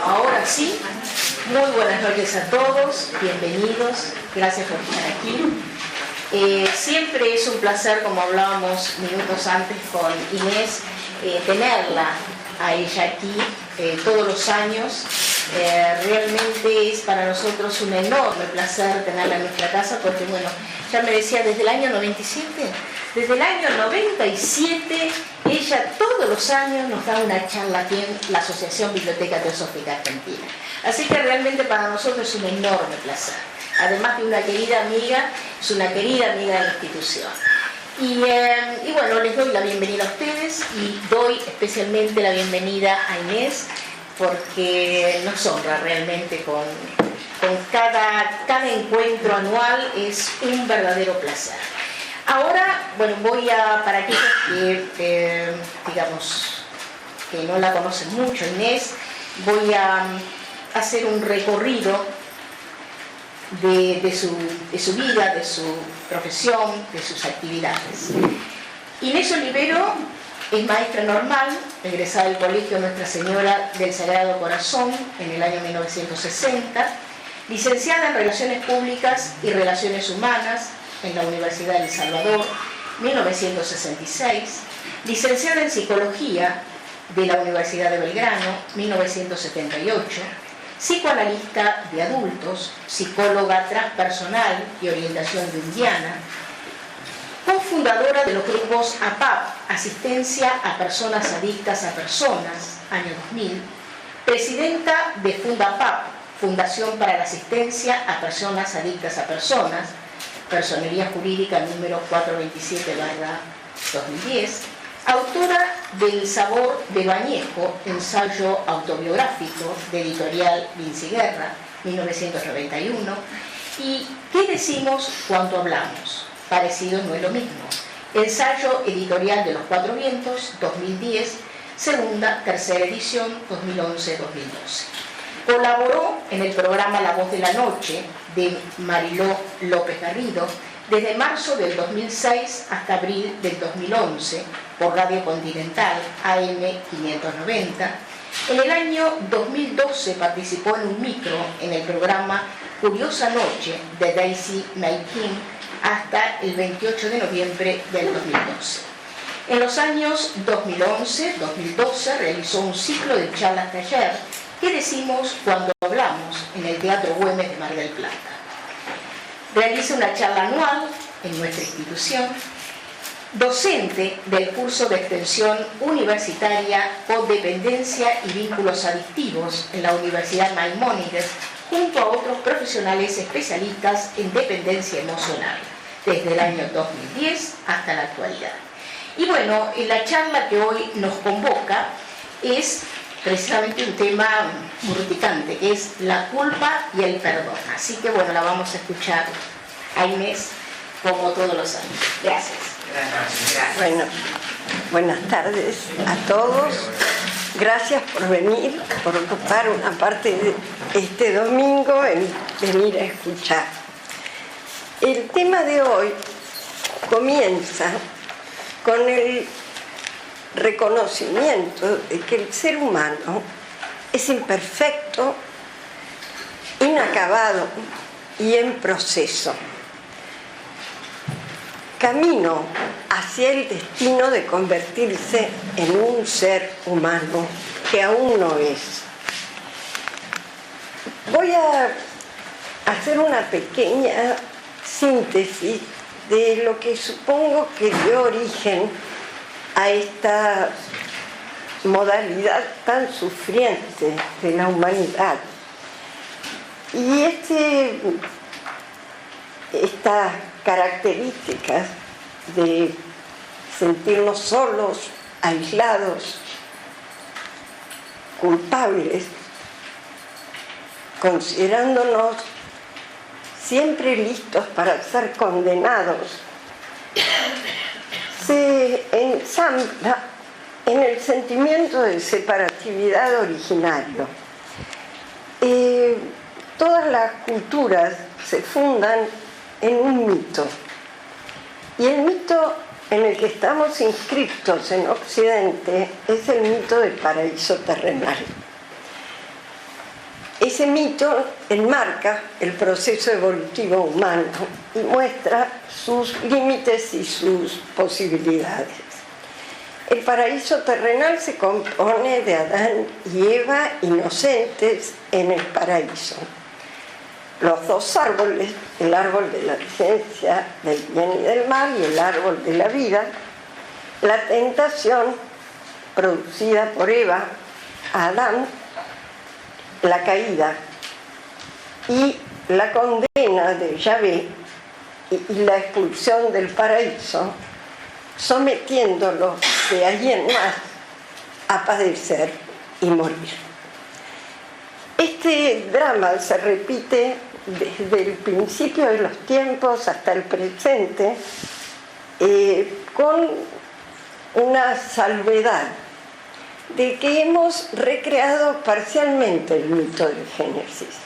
Ahora sí, muy buenas noches a todos, bienvenidos, gracias por estar aquí. Siempre es un placer, como hablábamos minutos antes con Inés, tenerla a ella aquí todos los años. Realmente es para nosotros un enorme placer tenerla en nuestra casa porque, bueno, ya me decía, desde el año 97, desde el año 97, ella todos los años nos da una charla aquí en la Asociación Biblioteca Teosófica Argentina. Así que realmente para nosotros es un enorme placer. Además de una querida amiga, es una querida amiga de la institución. Y bueno, les doy la bienvenida a ustedes y doy especialmente la bienvenida a Inés porque nos honra realmente con cada encuentro anual, es un verdadero placer. Ahora, bueno, para aquellos que, digamos, que no la conocen mucho, Inés, voy a hacer un recorrido de su vida, de su profesión, de sus actividades. Inés Olivero es maestra normal, egresada del Colegio Nuestra Señora del Sagrado Corazón en el año 1960, licenciada en Relaciones Públicas y Relaciones Humanas en la Universidad de El Salvador, 1966, licenciada en Psicología de la Universidad de Belgrano, 1978, psicoanalista de adultos, psicóloga transpersonal y orientación junguiana, cofundadora de los grupos APAP, Asistencia a Personas Adictas a Personas, año 2000, presidenta de FundaPAP, Fundación para la Asistencia a Personas Adictas a Personas, Personería Jurídica número 427/2010, autora del Sabor de Bañejo, ensayo autobiográfico de editorial Vinci Guerra, 1991, y ¿Qué decimos cuando hablamos? Parecido no es lo mismo. Ensayo editorial de los Cuatro Vientos, 2010, tercera edición, 2011-2012. Colaboró en el programa La Voz de la Noche de Mariló López Garrido desde marzo del 2006 hasta abril del 2011 por Radio Continental AM 590. En el año 2012 participó en un micro en el programa Curiosa Noche de Daisy May King hasta el 28 de noviembre del 2012. En los años 2011-2012 realizó un ciclo de charlas taller ¿Qué decimos cuando hablamos? En el Teatro Güemes de Mar del Plata. Realiza una charla anual en nuestra institución, docente del curso de extensión universitaria Codependencia y Vínculos Adictivos en la Universidad Maimónides, junto a otros profesionales especialistas en dependencia emocional, desde el año 2010 hasta la actualidad. Y bueno, la charla que hoy nos convoca es precisamente un tema muy urticante, que es la culpa y el perdón. Así que bueno, la vamos a escuchar a Inés como todos los años. Gracias. Gracias. Bueno, buenas tardes a todos. Gracias por venir, por ocupar una parte de este domingo en venir a escuchar. El tema de hoy comienza con el reconocimiento de que el ser humano es imperfecto, inacabado y en proceso. Camino hacia el destino de convertirse en un ser humano que aún no es. Voy a hacer una pequeña síntesis de lo que supongo que dio origen a esta modalidad tan sufriente de la humanidad. Y estas características de sentirnos solos, aislados, culpables, considerándonos siempre listos para ser condenados, se ensambla en el sentimiento de separatividad originario. Todas las culturas se fundan en un mito, y el mito en el que estamos inscritos en Occidente es el mito del paraíso terrenal. Ese mito enmarca el proceso evolutivo humano y muestra sus límites y sus posibilidades. El paraíso terrenal se compone de Adán y Eva inocentes en el paraíso. Los dos árboles, el árbol de la ciencia del bien y del mal y el árbol de la vida, la tentación producida por Eva a Adán, la caída y la condena de Yahvé y la expulsión del paraíso, sometiéndolo de alguien más a padecer y morir. Este drama se repite desde el principio de los tiempos hasta el presente, con una salvedad de que hemos recreado parcialmente el mito del Génesis.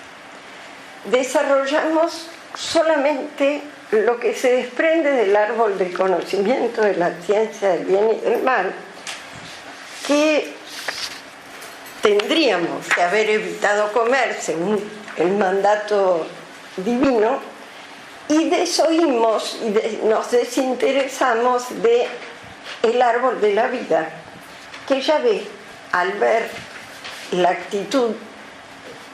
Desarrollamos solamente lo que se desprende del árbol del conocimiento de la ciencia del bien y del mal, que tendríamos que haber evitado comer según el mandato divino, y desoímos y nos desinteresamos del árbol de la vida, que Yahvé, al ver la actitud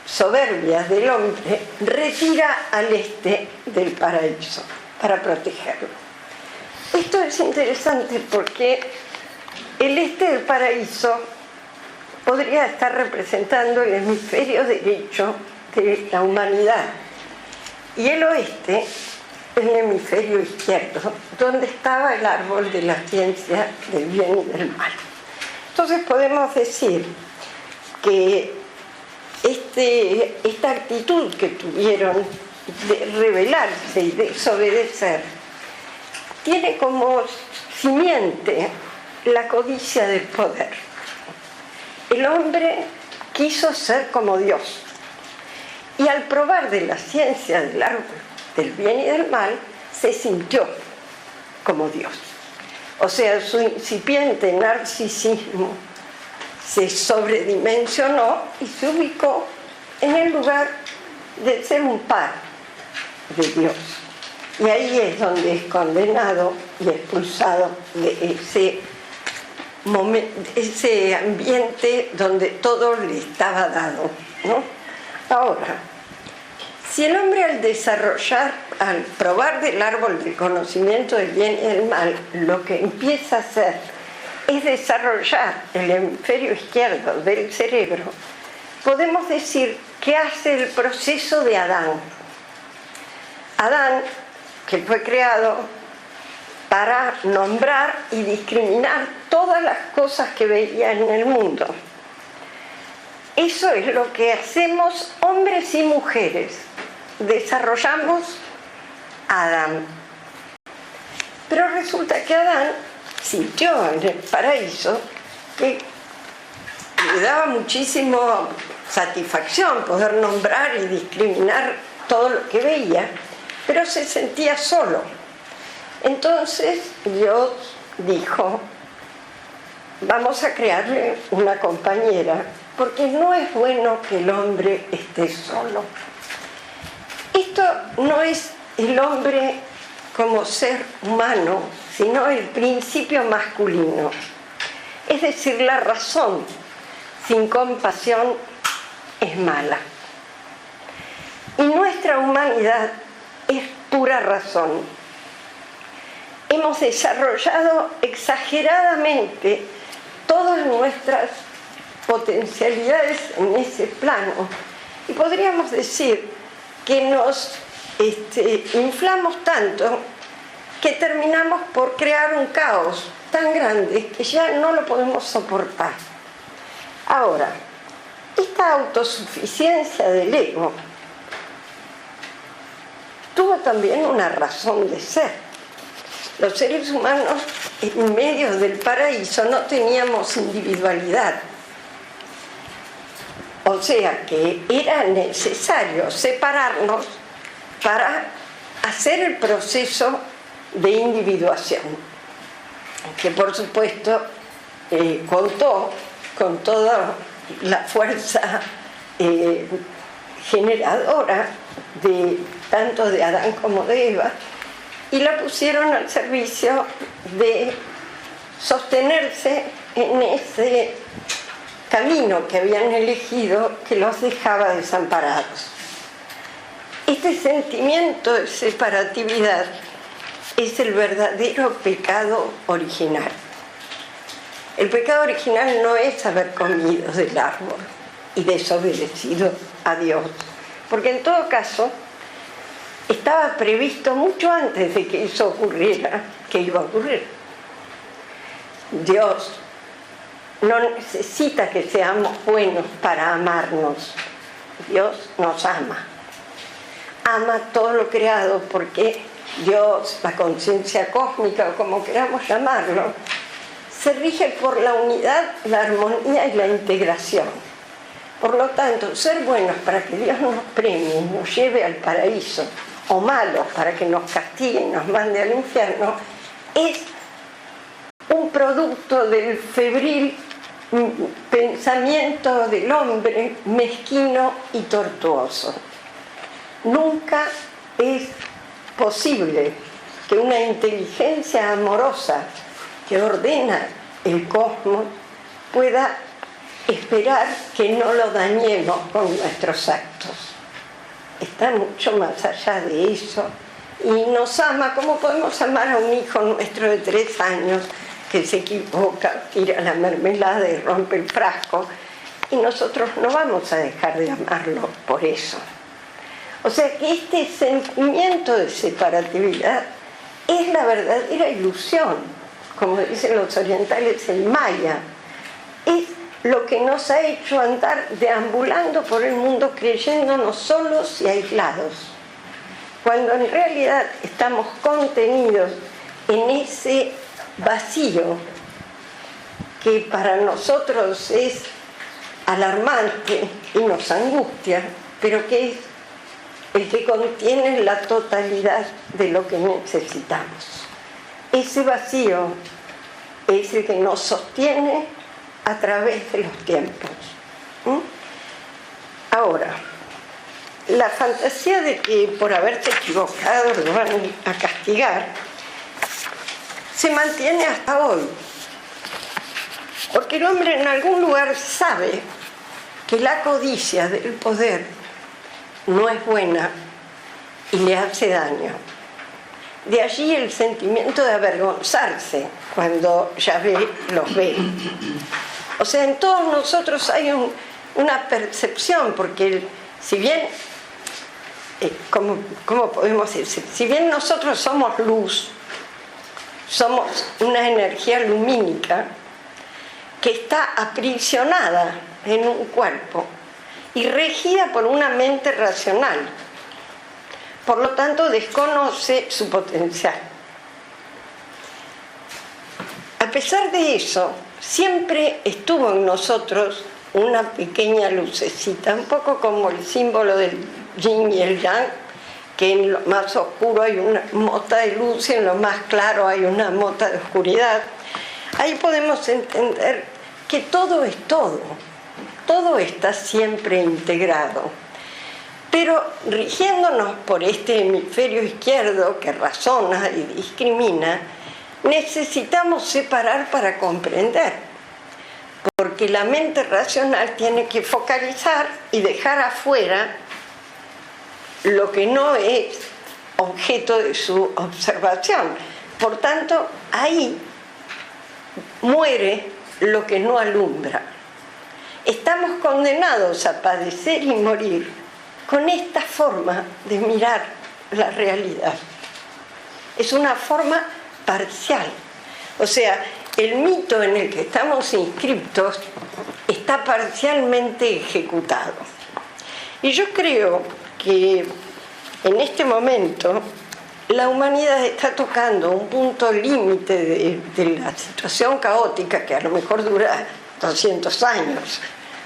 soberbia del hombre, retira al este del paraíso para protegerlo. Esto es interesante porque el este del paraíso podría estar representando el hemisferio derecho de la humanidad y el oeste el hemisferio izquierdo, donde estaba el árbol de la ciencia del bien y del mal. Entonces podemos decir que esta actitud que tuvieron de rebelarse y desobedecer tiene como simiente la codicia del poder. El hombre quiso ser como Dios y al probar de la ciencia del árbol del bien y del mal se sintió como Dios. O sea, su incipiente narcisismo se sobredimensionó y se ubicó en el lugar de ser un par de Dios. Y ahí es donde es condenado y expulsado de ese ambiente donde todo le estaba dado, ¿no? Ahora, si el hombre al probar del árbol del conocimiento del bien y del mal, lo que empieza a hacer es desarrollar el hemisferio izquierdo del cerebro, podemos decir que hace el proceso de Adán. Adán, que fue creado para nombrar y discriminar todas las cosas que veía en el mundo. Eso es lo que hacemos hombres y mujeres. Desarrollamos a Adán. Pero resulta que Adán sintió en el paraíso que le daba muchísima satisfacción poder nombrar y discriminar todo lo que veía, pero se sentía solo. Entonces Dios dijo: vamos a crearle una compañera, porque no es bueno que el hombre esté solo. Esto no es el hombre como ser humano, sino el principio masculino. Es decir, la razón sin compasión es mala. Y nuestra humanidad es pura razón. Hemos desarrollado exageradamente todas nuestras potencialidades en ese plano. Y podríamos decir que nos inflamos tanto que terminamos por crear un caos tan grande que ya no lo podemos soportar. Ahora, esta autosuficiencia del ego tuvo también una razón de ser. Los seres humanos, en medio del paraíso, no teníamos individualidad. O sea que era necesario separarnos para hacer el proceso de individuación, que por supuesto contó con toda la fuerza generadora de tanto de Adán como de Eva, y la pusieron al servicio de sostenerse en ese camino que habían elegido, que los dejaba desamparados. Este sentimiento de separatividad es el verdadero pecado original. El pecado original no es haber comido del árbol y desobedecido a Dios, porque en todo caso estaba previsto mucho antes de que eso ocurriera, que iba a ocurrir. Dios no necesita que seamos buenos para amarnos. Dios nos ama. Ama todo lo creado porque Dios, la conciencia cósmica o como queramos llamarlo, se rige por la unidad, la armonía y la integración. Por lo tanto, ser buenos para que Dios nos premie, nos lleve al paraíso, o malos para que nos castigue y nos mande al infierno, es un producto del febril pensamiento del hombre mezquino y tortuoso. Nunca es posible que una inteligencia amorosa que ordena el cosmos pueda esperar que no lo dañemos con nuestros actos. Está mucho más allá de eso y nos ama como podemos amar a un hijo nuestro de 3 años que se equivoca, tira la mermelada y rompe el frasco, y nosotros no vamos a dejar de amarlo por eso. O sea que este sentimiento de separatividad es la verdadera ilusión, como dicen los orientales, el maya. Es lo que nos ha hecho andar deambulando por el mundo creyéndonos solos y aislados, cuando en realidad estamos contenidos en ese vacío que para nosotros es alarmante y nos angustia, pero que es el que contiene la totalidad de lo que necesitamos. Ese vacío es el que nos sostiene a través de los tiempos. Ahora, la fantasía de que por haberse equivocado lo van a castigar se mantiene hasta hoy, porque el hombre en algún lugar sabe que la codicia del poder no es buena y le hace daño. De allí el sentimiento de avergonzarse cuando Yahvé los ve. O sea, en todos nosotros hay una percepción, porque si bien, ¿cómo podemos decir? Si bien nosotros somos luz, somos una energía lumínica que está aprisionada en un cuerpo y regida por una mente racional. Por lo tanto, desconoce su potencial. A pesar de eso, siempre estuvo en nosotros una pequeña lucecita, un poco como el símbolo del yin y el yang, que en lo más oscuro hay una mota de luz y en lo más claro hay una mota de oscuridad. Ahí podemos entender que todo es todo, todo está siempre integrado. Pero rigiéndonos por este hemisferio izquierdo que razona y discrimina, necesitamos separar para comprender, porque la mente racional tiene que focalizar y dejar afuera lo que no es objeto de su observación. Por tanto, ahí muere lo que no alumbra. Estamos condenados a padecer y morir con esta forma de mirar la realidad. Es una forma parcial. O sea, el mito en el que estamos inscriptos está parcialmente ejecutado. Y yo creo que en este momento la humanidad está tocando un punto límite de la situación caótica que a lo mejor dura 200 años,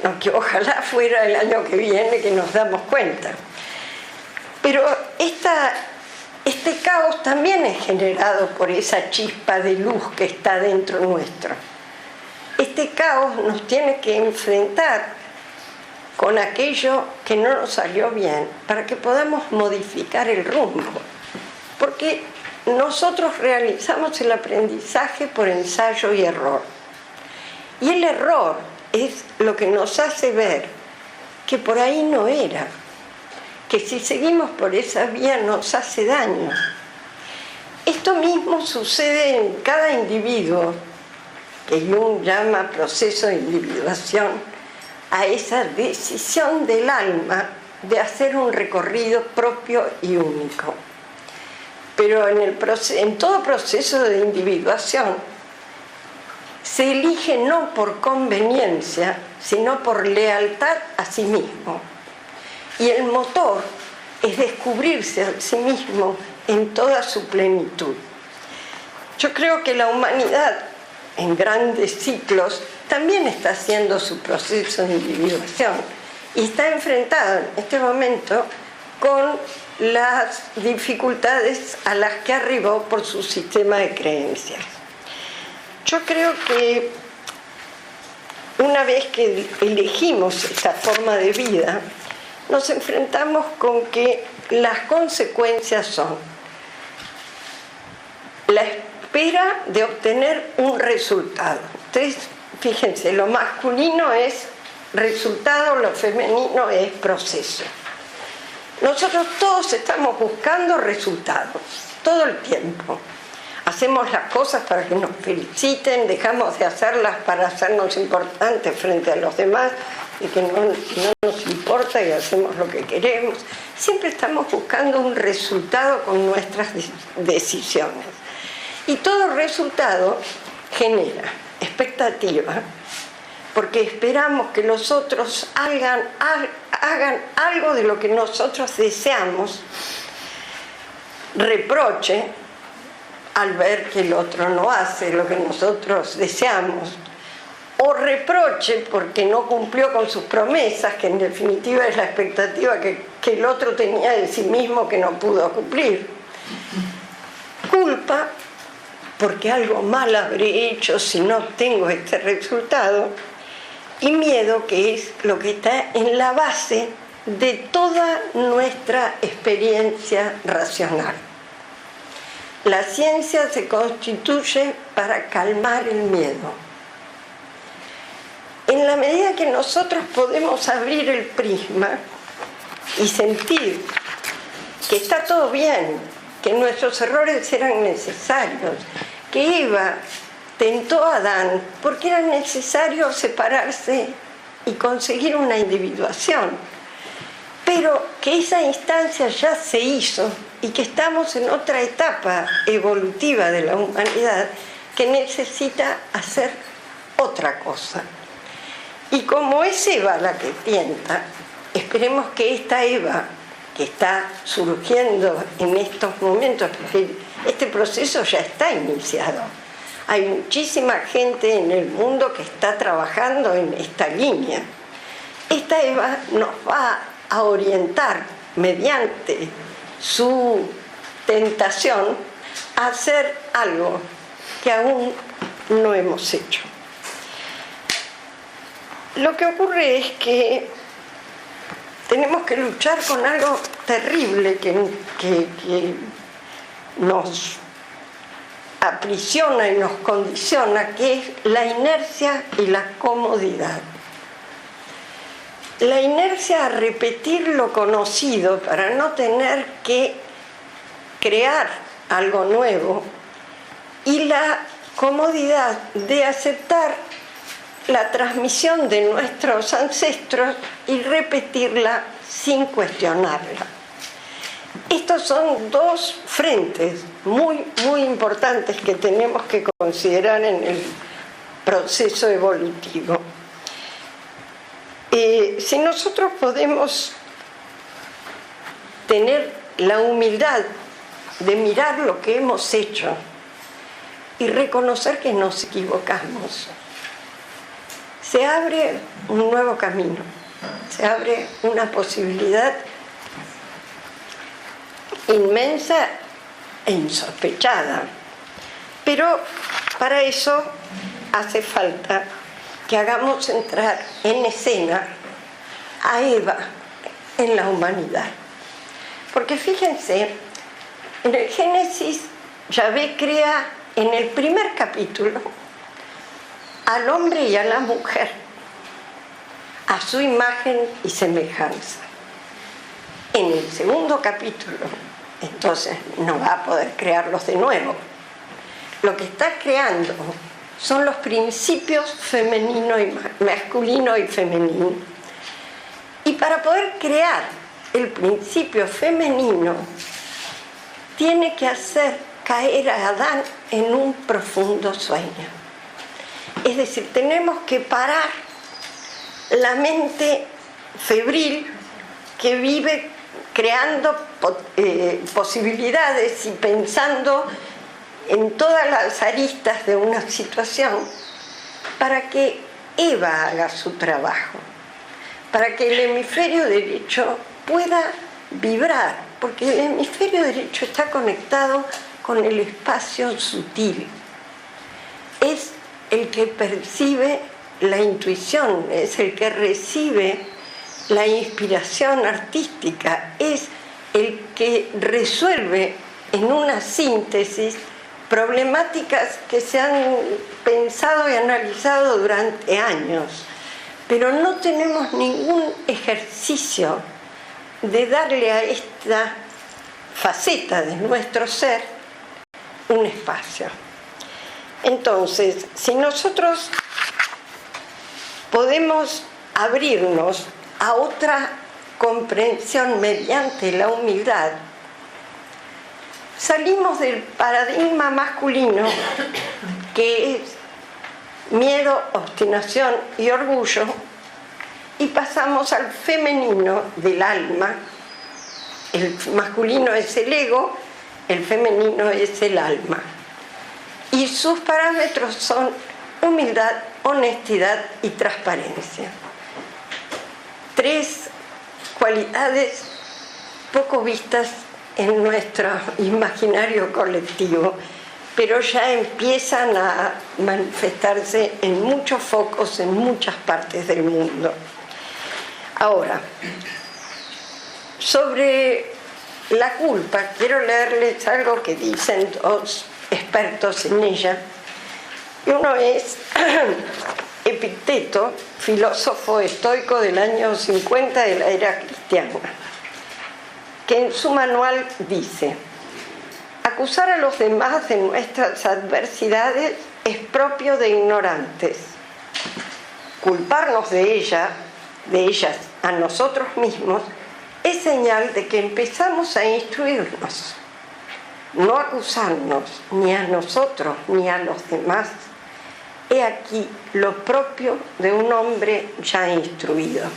¿no? Que ojalá fuera el año que viene que nos damos cuenta. Pero este caos también es generado por esa chispa de luz que está dentro nuestro. Este caos nos tiene que enfrentar con aquello que no nos salió bien, para que podamos modificar el rumbo. Porque nosotros realizamos el aprendizaje por ensayo y error. Y el error es lo que nos hace ver que por ahí no era, que si seguimos por esa vía nos hace daño. Esto mismo sucede en cada individuo, que Jung llama proceso de individuación, a esa decisión del alma de hacer un recorrido propio y único. Pero en todo proceso de individuación se elige no por conveniencia, sino por lealtad a sí mismo. Y el motor es descubrirse a sí mismo en toda su plenitud. Yo creo que la humanidad, en grandes ciclos, también está haciendo su proceso de individuación y está enfrentada en este momento con las dificultades a las que arribó por su sistema de creencias. Yo creo que una vez que elegimos esta forma de vida, nos enfrentamos con que las consecuencias son la espera de obtener un resultado. Entonces, fíjense, lo masculino es resultado, lo femenino es proceso. Nosotros todos estamos buscando resultados, todo el tiempo. Hacemos las cosas para que nos feliciten, dejamos de hacerlas para hacernos importantes frente a los demás, y que no nos importa y hacemos lo que queremos. Siempre estamos buscando un resultado con nuestras decisiones. Y todo resultado genera expectativa, porque esperamos que los otros hagan algo de lo que nosotros deseamos, reproche al ver que el otro no hace lo que nosotros deseamos, o reproche porque no cumplió con sus promesas, que en definitiva es la expectativa que el otro tenía de sí mismo que no pudo cumplir. Culpa porque algo mal habré hecho si no obtengo este resultado, y miedo, que es lo que está en la base de toda nuestra experiencia racional. La ciencia se constituye para calmar el miedo. En la medida que nosotros podemos abrir el prisma y sentir que está todo bien, que nuestros errores eran necesarios, que Eva tentó a Adán porque era necesario separarse y conseguir una individuación, pero que esa instancia ya se hizo y que estamos en otra etapa evolutiva de la humanidad que necesita hacer otra cosa. Y como es Eva la que tienta, esperemos que esta Eva que está surgiendo en estos momentos, porque este proceso ya está iniciado. Hay muchísima gente en el mundo que está trabajando en esta línea. Esta Eva nos va a orientar mediante su tentación a hacer algo que aún no hemos hecho. Lo que ocurre es que tenemos que luchar con algo terrible que nos aprisiona y nos condiciona, que es la inercia y la comodidad. La inercia a repetir lo conocido para no tener que crear algo nuevo, y la comodidad de aceptar la transmisión de nuestros ancestros y repetirla sin cuestionarla. Estos son dos frentes muy, muy importantes que tenemos que considerar en el proceso evolutivo. Si nosotros podemos tener la humildad de mirar lo que hemos hecho y reconocer que nos equivocamos, se abre un nuevo camino, se abre una posibilidad inmensa e insospechada. Pero para eso hace falta que hagamos entrar en escena a Eva en la humanidad. Porque fíjense, en el Génesis, Yahvé crea en el primer capítulo al hombre y a la mujer, a su imagen y semejanza. En el segundo capítulo, entonces, no va a poder crearlos de nuevo. Lo que está creando son los principios femenino y masculino y femenino. Y para poder crear el principio femenino, tiene que hacer caer a Adán en un profundo sueño. Es decir, tenemos que parar la mente febril que vive creando posibilidades y pensando en todas las aristas de una situación, para que Eva haga su trabajo, para que el hemisferio derecho pueda vibrar, porque el hemisferio derecho está conectado con el espacio sutil. Es el que percibe la intuición, es el que recibe la inspiración artística, es el que resuelve en una síntesis problemáticas que se han pensado y analizado durante años, pero no tenemos ningún ejercicio de darle a esta faceta de nuestro ser un espacio. Entonces, si nosotros podemos abrirnos a otra comprensión mediante la humildad, salimos del paradigma masculino, que es miedo, obstinación y orgullo, y pasamos al femenino del alma. El masculino es el ego, el femenino es el alma. Y sus parámetros son humildad, honestidad y transparencia. Tres cualidades poco vistas en nuestro imaginario colectivo, pero ya empiezan a manifestarse en muchos focos en muchas partes del mundo. Ahora, sobre la culpa, quiero leerles algo que dicen dos expertos en ella. Uno es Epicteto, filósofo estoico del año 50 de la era cristiana, que en su manual dice: acusar a los demás de nuestras adversidades es propio de ignorantes. Culparnos de ellas a nosotros mismos es señal de que empezamos a instruirnos. No acusarnos ni a nosotros ni a los demás. He aquí lo propio de un hombre ya instruido.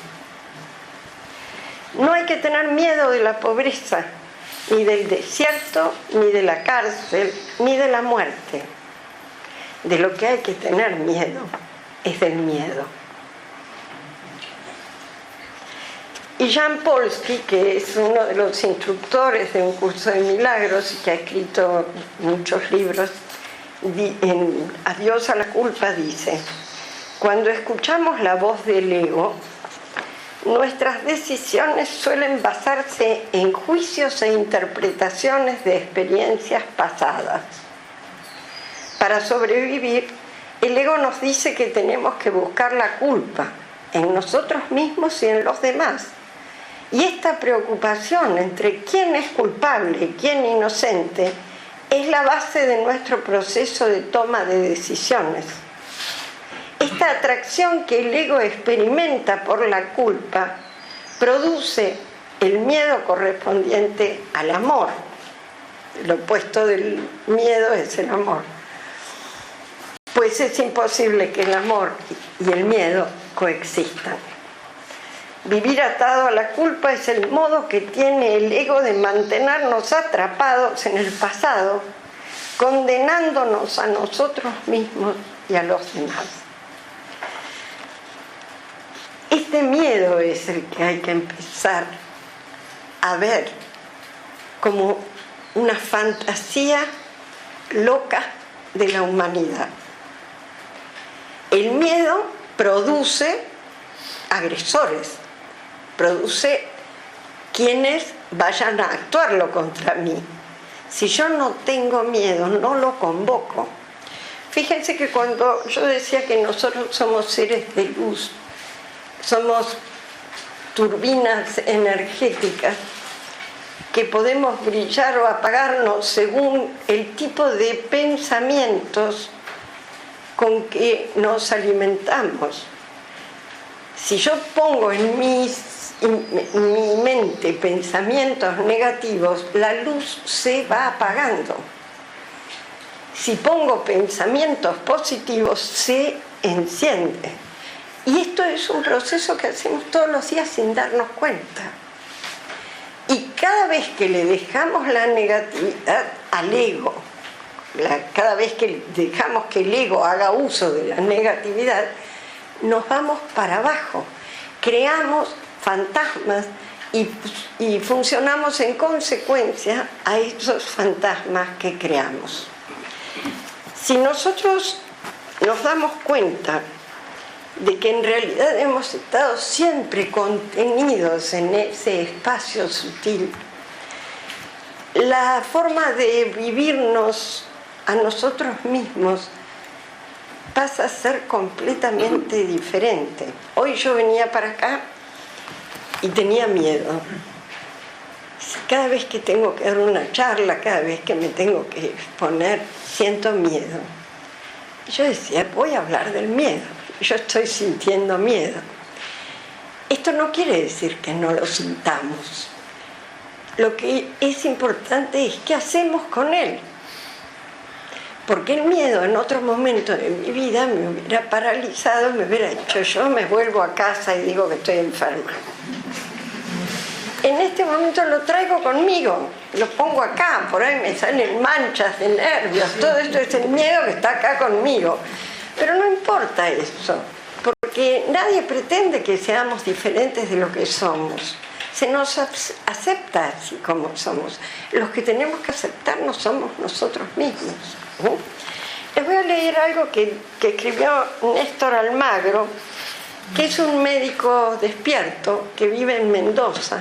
No hay que tener miedo de la pobreza, ni del desierto, ni de la cárcel, ni de la muerte. De lo que hay que tener miedo es del miedo. Y Jan Polsky, que es uno de los instructores de un curso de milagros y que ha escrito muchos libros, en Adiós a la culpa dice: cuando escuchamos la voz del ego, nuestras decisiones suelen basarse en juicios e interpretaciones de experiencias pasadas. Para sobrevivir, el ego nos dice que tenemos que buscar la culpa en nosotros mismos y en los demás. Y esta preocupación entre quién es culpable y quién inocente es la base de nuestro proceso de toma de decisiones. Esta atracción que el ego experimenta por la culpa produce el miedo correspondiente al amor. Lo opuesto del miedo es el amor. Pues es imposible que el amor y el miedo coexistan. Vivir atado a la culpa es el modo que tiene el ego de mantenernos atrapados en el pasado, condenándonos a nosotros mismos y a los demás. Este miedo es el que hay que empezar a ver como una fantasía loca de la humanidad. El miedo produce agresores. produce quienes vayan a actuarlo contra mí. Si yo no tengo miedo, no lo convoco. Fíjense que cuando yo decía que nosotros somos seres de luz, somos turbinas energéticas que podemos brillar o apagarnos según el tipo de pensamientos con que nos alimentamos. Si yo pongo en mi mente pensamientos negativos, la luz se va apagando. Si pongo pensamientos positivos, se enciende. Y esto es un proceso que hacemos todos los días sin darnos cuenta. Y cada vez que le dejamos la negatividad al ego, cada vez que dejamos que el ego haga uso de la negatividad, nos vamos para abajo, creamos fantasmas y funcionamos en consecuencia a esos fantasmas que creamos. Si nosotros nos damos cuenta de que en realidad hemos estado siempre contenidos en ese espacio sutil, la forma de vivirnos a nosotros mismos pasa a ser completamente diferente. Hoy yo venía para acá y tenía miedo. Cada vez que tengo que dar una charla, cada vez que me tengo que exponer, siento miedo. Y yo decía, voy a hablar del miedo. Yo estoy sintiendo miedo. Esto no quiere decir que no lo sintamos. Lo que es importante es qué hacemos con él. Porque el miedo en otro momento de mi vida me hubiera paralizado, me hubiera hecho yo me vuelvo a casa y digo que estoy enferma. En este momento lo traigo conmigo, lo pongo acá, por ahí me salen manchas de nervios, todo esto es el miedo que está acá conmigo. Pero no importa eso, porque nadie pretende que seamos diferentes de lo que somos. Se nos acepta así como somos. Los que tenemos que aceptarnos somos nosotros mismos. Les voy a leer algo que escribió Néstor Almagro, que es un médico despierto que vive en Mendoza,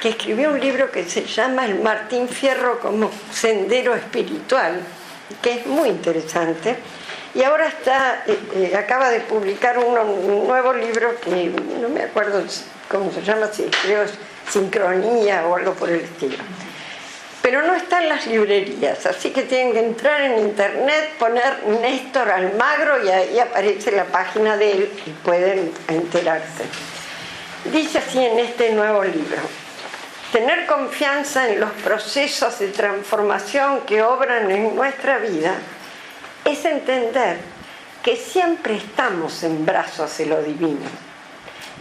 que escribió un libro que se llama El Martín Fierro como sendero espiritual, que es muy interesante. Y ahora acaba de publicar un nuevo libro que no me acuerdo cómo se llama, creo Sincronía o algo por el estilo. Pero no está en las librerías, así que tienen que entrar en internet, poner Néstor Almagro y ahí aparece la página de él y pueden enterarse. Dice así en este nuevo libro: tener confianza en los procesos de transformación que obran en nuestra vida es entender que siempre estamos en brazos de lo divino.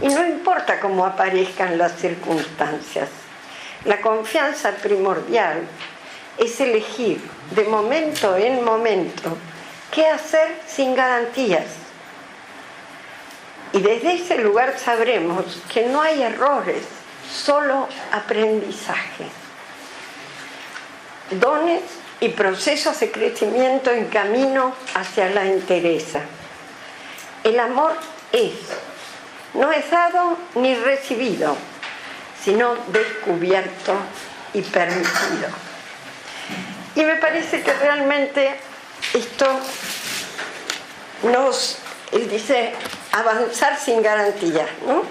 Y no importa cómo aparezcan las circunstancias, la confianza primordial es elegir de momento en momento qué hacer sin garantías. Y desde ese lugar sabremos que no hay errores, solo aprendizaje. Dones y procesos de crecimiento en camino hacia la entereza. El amor no es dado ni recibido, sino descubierto y permitido. Y me parece que realmente esto él dice, avanzar sin garantías, ¿no?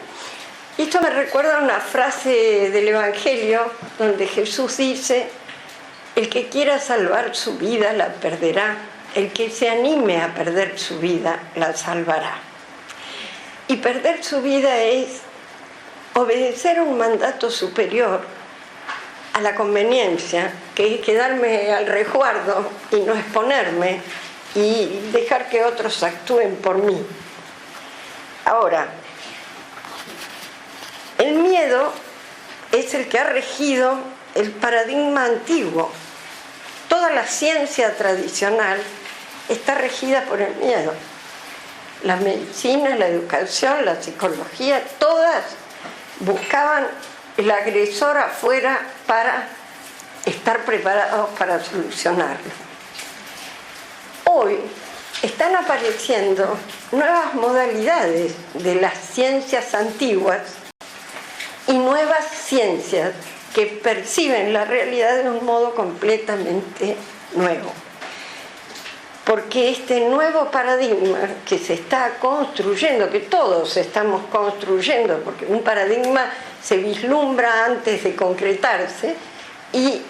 Y esto me recuerda a una frase del Evangelio donde Jesús dice: el que quiera salvar su vida la perderá, el que se anime a perder su vida la salvará. Y perder su vida es obedecer a un mandato superior a la conveniencia, que es quedarme al resguardo y no exponerme y dejar que otros actúen por mí. Ahora, el miedo es el que ha regido el paradigma antiguo. Toda la ciencia tradicional está regida por el miedo. La medicina, la educación, la psicología, todas buscaban el agresor afuera para estar preparados para solucionarlo. Hoy están apareciendo nuevas modalidades de las ciencias antiguas y nuevas ciencias que perciben la realidad de un modo completamente nuevo. Porque este nuevo paradigma que se está construyendo, que todos estamos construyendo, porque un paradigma se vislumbra antes de concretarse, y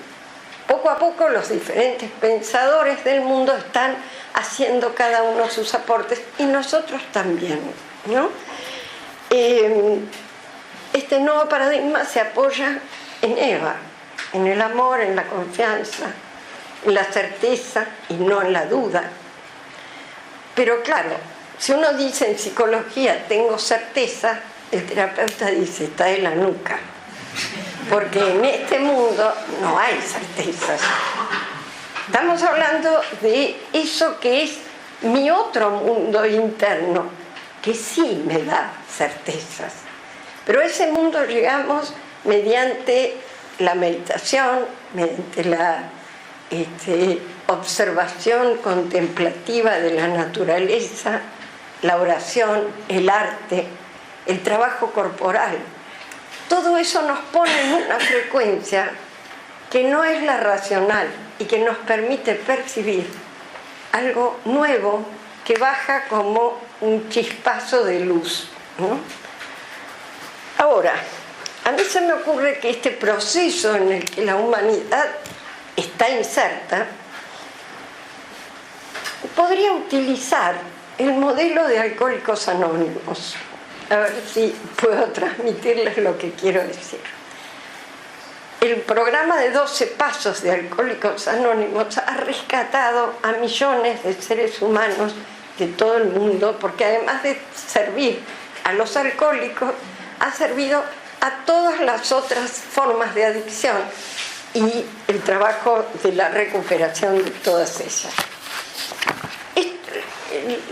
poco a poco los diferentes pensadores del mundo están haciendo cada uno sus aportes, y nosotros también, ¿no? Este nuevo paradigma se apoya en Eva, en el amor, en la confianza, en la certeza y no en la duda. Pero claro, si uno dice en psicología tengo certeza, el terapeuta dice está en la nuca, porque en este mundo no hay certezas. Estamos hablando de eso que es mi otro mundo interno, que sí me da certezas. Pero a ese mundo llegamos mediante la meditación, mediante la observación contemplativa de la naturaleza, la oración, el arte, el trabajo corporal. Todo eso nos pone en una frecuencia que no es la racional y que nos permite percibir algo nuevo que baja como un chispazo de luz, ¿no? Ahora, a mí se me ocurre que este proceso en el que la humanidad está inserta podría utilizar el modelo de Alcohólicos Anónimos. A ver si puedo transmitirles lo que quiero decir. El programa de 12 pasos de Alcohólicos Anónimos ha rescatado a millones de seres humanos de todo el mundo, porque además de servir a los alcohólicos, ha servido a todas las otras formas de adicción y el trabajo de la recuperación de todas ellas.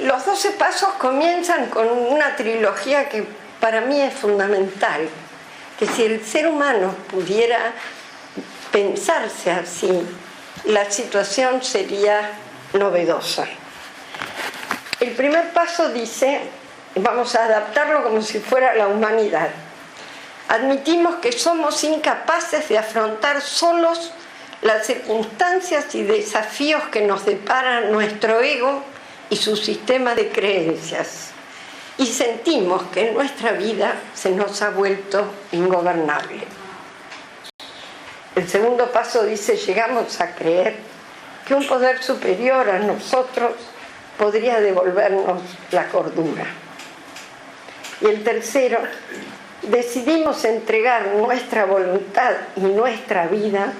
Los 12 pasos comienzan con una trilogía que para mí es fundamental, que si el ser humano pudiera pensarse así, la situación sería novedosa. El primer paso dice, vamos a adaptarlo como si fuera la humanidad. Admitimos que somos incapaces de afrontar solos las circunstancias y desafíos que nos deparan nuestro ego y su sistema de creencias. Y sentimos que en nuestra vida se nos ha vuelto ingobernable. El segundo paso dice, llegamos a creer que un poder superior a nosotros podría devolvernos la cordura. Y el tercero, decidimos entregar nuestra voluntad y nuestra vida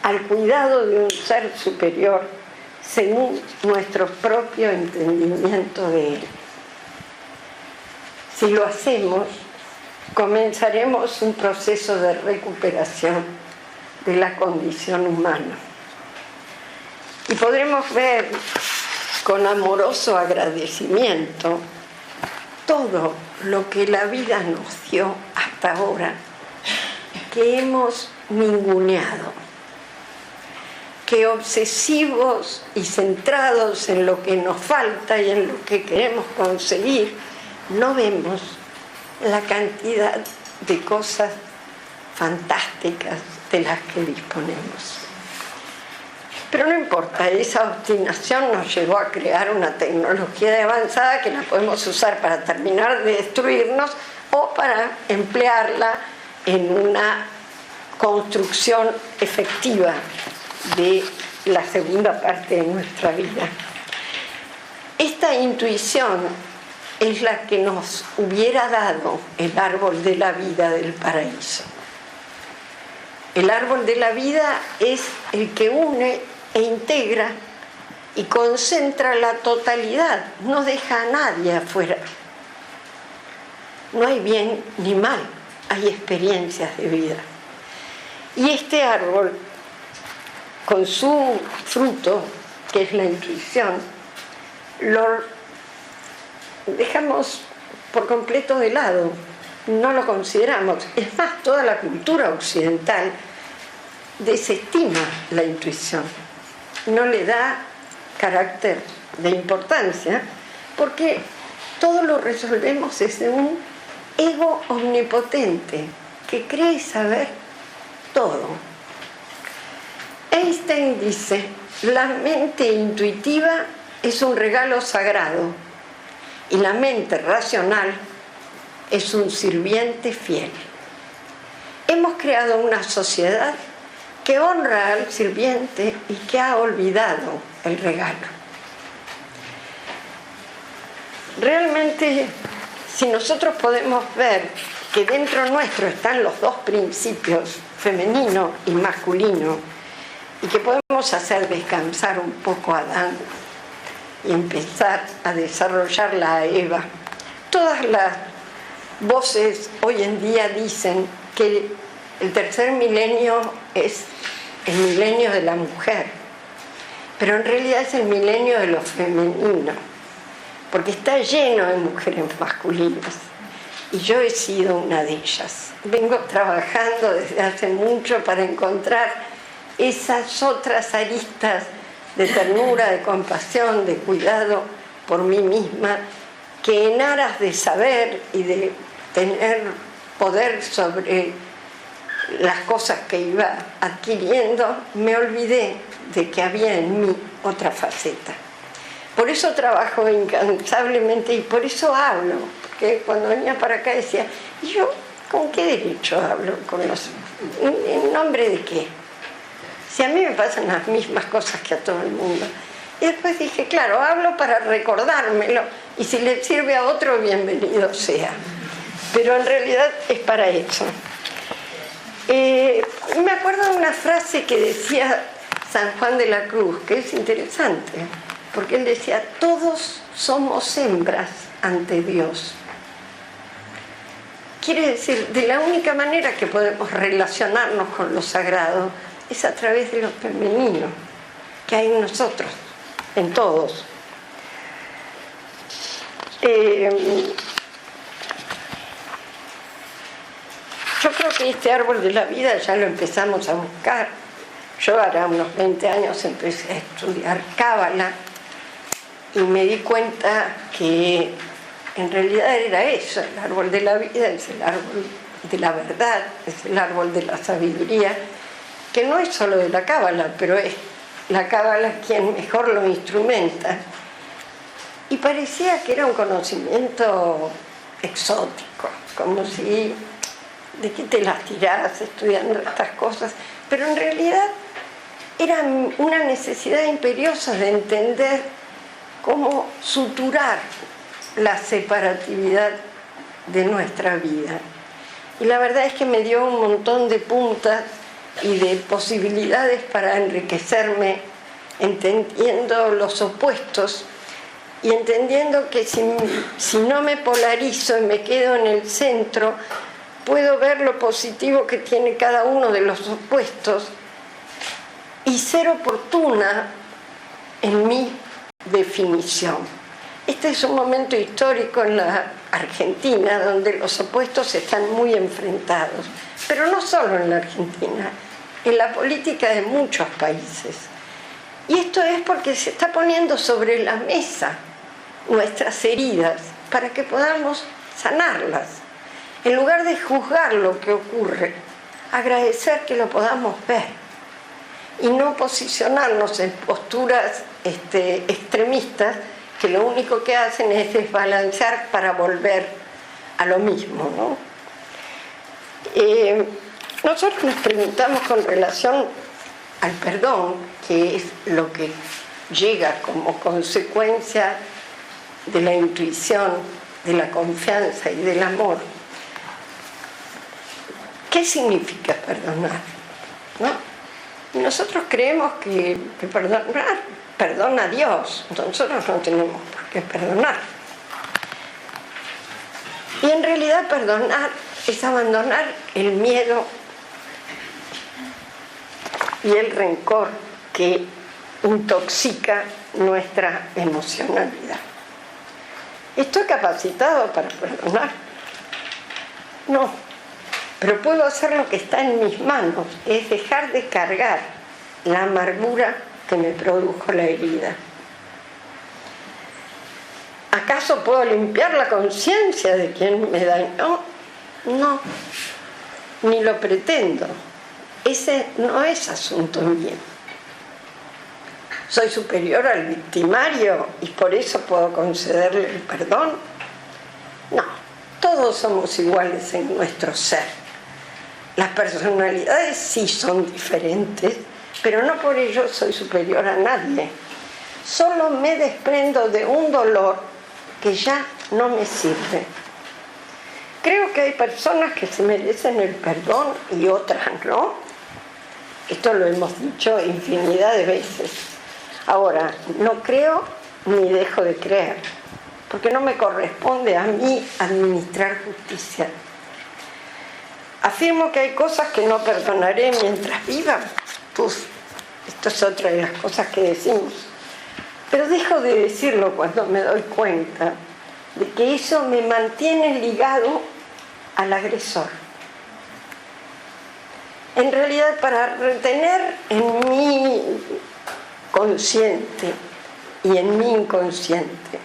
al cuidado de un ser superior según nuestro propio entendimiento de él. Si lo hacemos, comenzaremos un proceso de recuperación de la condición humana. Y podremos ver con amoroso agradecimiento todo lo que la vida nos dio hasta ahora, que hemos ninguneado, que obsesivos y centrados en lo que nos falta y en lo que queremos conseguir, no vemos la cantidad de cosas fantásticas de las que disponemos. Pero no importa, esa obstinación nos llevó a crear una tecnología de avanzada que la podemos usar para terminar de destruirnos o para emplearla en una construcción efectiva de la segunda parte de nuestra vida. Esta intuición es la que nos hubiera dado el árbol de la vida del paraíso. El árbol de la vida es el que une e integra y concentra la totalidad, no deja a nadie afuera. No hay bien ni mal, hay experiencias de vida. Y este árbol, con su fruto, que es la intuición, lo dejamos por completo de lado, no lo consideramos. Es más, toda la cultura occidental desestima la intuición, no le da carácter de importancia, porque todo lo resolvemos desde un ego omnipotente que cree saber todo. Einstein dice, la mente intuitiva es un regalo sagrado y la mente racional es un sirviente fiel. Hemos creado una sociedad que honra al sirviente y que ha olvidado el regalo. Realmente, si nosotros podemos ver que dentro nuestro están los dos principios, femenino y masculino, y que podemos hacer descansar un poco a Adán y empezar a desarrollarla a Eva. Todas las voces hoy en día dicen que el tercer milenio es el milenio de la mujer, pero en realidad es el milenio de lo femenino, porque está lleno de mujeres masculinas, y yo he sido una de ellas. Vengo trabajando desde hace mucho para encontrar esas otras aristas de ternura, de compasión, de cuidado por mí misma, que en aras de saber y de tener poder sobre las cosas que iba adquiriendo, me olvidé de que había en mí otra faceta. Por eso trabajo incansablemente y por eso hablo, porque cuando venía para acá decía, ¿y yo con qué derecho hablo? ¿En nombre de qué? Si a mí me pasan las mismas cosas que a todo el mundo. Y después dije, claro, hablo para recordármelo, y si le sirve a otro, bienvenido sea. Pero en realidad es para eso. Me acuerdo de una frase que decía San Juan de la Cruz, que es interesante, porque él decía, todos somos hembras ante Dios. Quiere decir, de la única manera que podemos relacionarnos con lo sagrado es a través de lo femenino que hay en nosotros, en todos. Yo creo que este árbol de la vida ya lo empezamos a buscar. Yo hará unos 20 años empecé a estudiar Cábala y me di cuenta que en realidad era eso, el árbol de la vida es el árbol de la verdad, es el árbol de la sabiduría, que no es solo de la Cábala, pero es la Cábala quien mejor lo instrumenta. Y parecía que era un conocimiento exótico, como si de qué te las tirás estudiando estas cosas, pero en realidad era una necesidad imperiosa de entender cómo suturar la separatividad de nuestra vida. Y la verdad es que me dio un montón de puntas y de posibilidades para enriquecerme, entendiendo los opuestos y entendiendo que si no me polarizo y me quedo en el centro, puedo ver lo positivo que tiene cada uno de los opuestos y ser oportuna en mi definición. Este es un momento histórico en la Argentina donde los opuestos están muy enfrentados, pero no solo en la Argentina, en la política de muchos países. Y esto es porque se está poniendo sobre la mesa nuestras heridas para que podamos sanarlas. En lugar de juzgar lo que ocurre, agradecer que lo podamos ver y no posicionarnos en posturas extremistas que lo único que hacen es desbalancear para volver a lo mismo, ¿no? Nosotros nos preguntamos con relación al perdón, que es lo que llega como consecuencia de la intuición, de la confianza y del amor. ¿Qué significa perdonar? ¿No? Nosotros creemos que perdonar perdona a Dios, nosotros no tenemos por qué perdonar. Y en realidad perdonar es abandonar el miedo y el rencor que intoxica nuestra emocionalidad. ¿Estoy capacitado para perdonar? No, pero puedo hacer lo que está en mis manos, es dejar de cargar la amargura que me produjo la herida. ¿Acaso puedo limpiar la conciencia de quien me dañó? No. ni lo pretendo. Ese no es asunto mío. ¿Soy superior al victimario y por eso puedo concederle el perdón? No, todos somos iguales en nuestro ser. Las personalidades sí son diferentes, pero no por ello soy superior a nadie. Solo me desprendo de un dolor que ya no me sirve. Creo que hay personas que se merecen el perdón y otras no. Esto lo hemos dicho infinidad de veces. Ahora, no creo ni dejo de creer, porque no me corresponde a mí administrar justicia. Afirmo que hay cosas que no perdonaré mientras viva. Pues, esto es otra de las cosas que decimos. Pero dejo de decirlo cuando me doy cuenta de que eso me mantiene ligado al agresor. En realidad, para retener en mi consciente y en mi inconsciente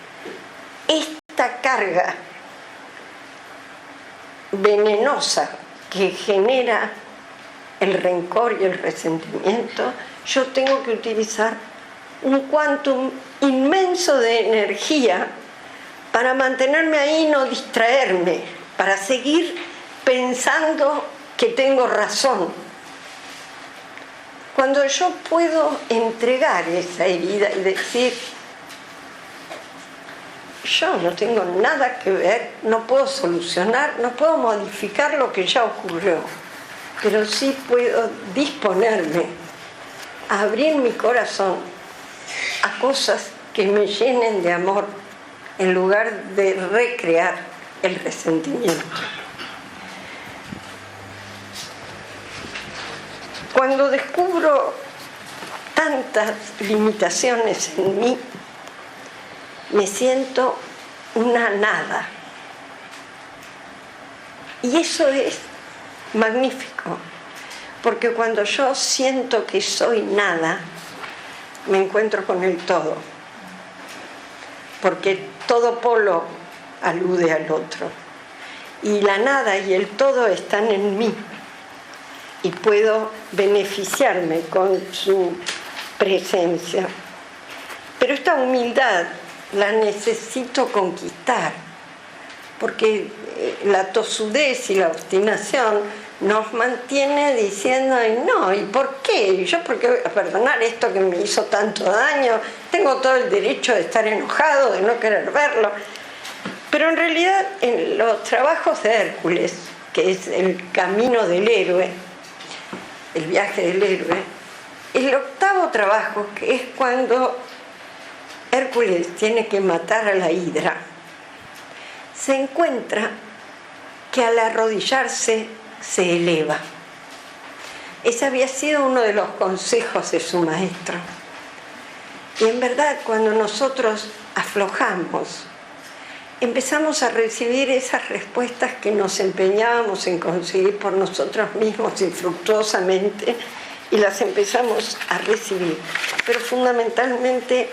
esta carga venenosa que genera el rencor y el resentimiento, yo tengo que utilizar un quantum inmenso de energía para mantenerme ahí y no distraerme, para seguir pensando que tengo razón. Cuando yo puedo entregar esa herida y decir, yo no tengo nada que ver, no puedo solucionar, no puedo modificar lo que ya ocurrió, pero sí puedo disponerme a abrir mi corazón a cosas que me llenen de amor en lugar de recrear el resentimiento. Cuando descubro tantas limitaciones en mí, me siento una nada. Y eso es magnífico, porque cuando yo siento que soy nada, me encuentro con el todo, porque todo polo alude al otro, y la nada y el todo están en mí, y puedo beneficiarme con su presencia. Pero esta humildad la necesito conquistar, porque la tosudez y la obstinación nos mantiene diciendo, no, ¿y por qué? ¿Yo por qué voy a perdonar esto que me hizo tanto daño? Tengo todo el derecho de estar enojado, de no querer verlo. Pero en realidad, en los trabajos de Hércules, que es el camino del héroe, el viaje del héroe, el octavo trabajo, que es cuando Hércules tiene que matar a la hidra, se encuentra que al arrodillarse se eleva. Ese había sido uno de los consejos de su maestro. Y en verdad, cuando nosotros aflojamos, empezamos a recibir esas respuestas que nos empeñábamos en conseguir por nosotros mismos infructuosamente, y las empezamos a recibir. Pero fundamentalmente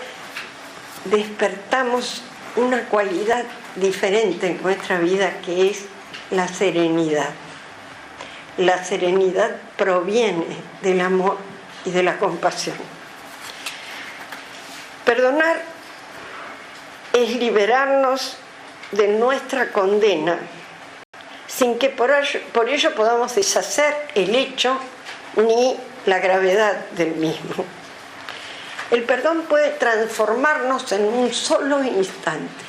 despertamos una cualidad diferente en nuestra vida, que es la serenidad. La serenidad proviene del amor y de la compasión. Perdonar es liberarnos de nuestra condena, sin que por ello podamos deshacer el hecho ni la gravedad del mismo. El perdón puede transformarnos en un solo instante.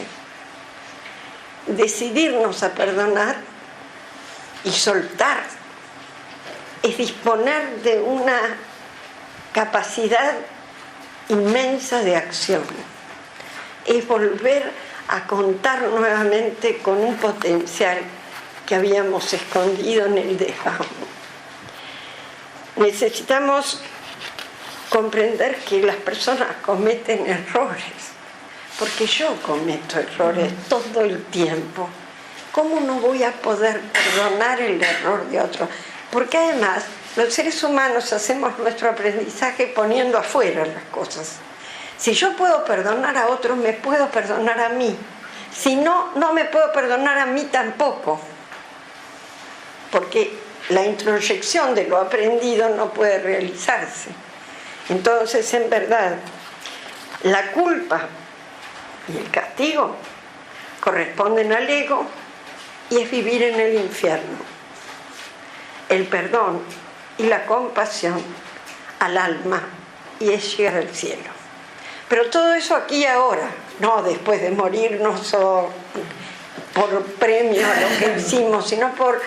Decidirnos a perdonar y soltar es disponer de una capacidad inmensa de acción. Es volver a contar nuevamente con un potencial que habíamos escondido en el desván. Necesitamos comprender que las personas cometen errores, porque yo cometo errores todo el tiempo. ¿Cómo no voy a poder perdonar el error de otro? Porque además los seres humanos hacemos nuestro aprendizaje poniendo afuera las cosas. Si yo puedo perdonar a otros, me puedo perdonar a mí. Si no, no me puedo perdonar a mí tampoco. Porque la introyección de lo aprendido no puede realizarse. Entonces, en verdad, la culpa y el castigo corresponden al ego y es vivir en el infierno. El perdón y la compasión al alma y es llegar al cielo. Pero todo eso aquí y ahora, no después de morirnos o por premio a lo que hicimos, sino por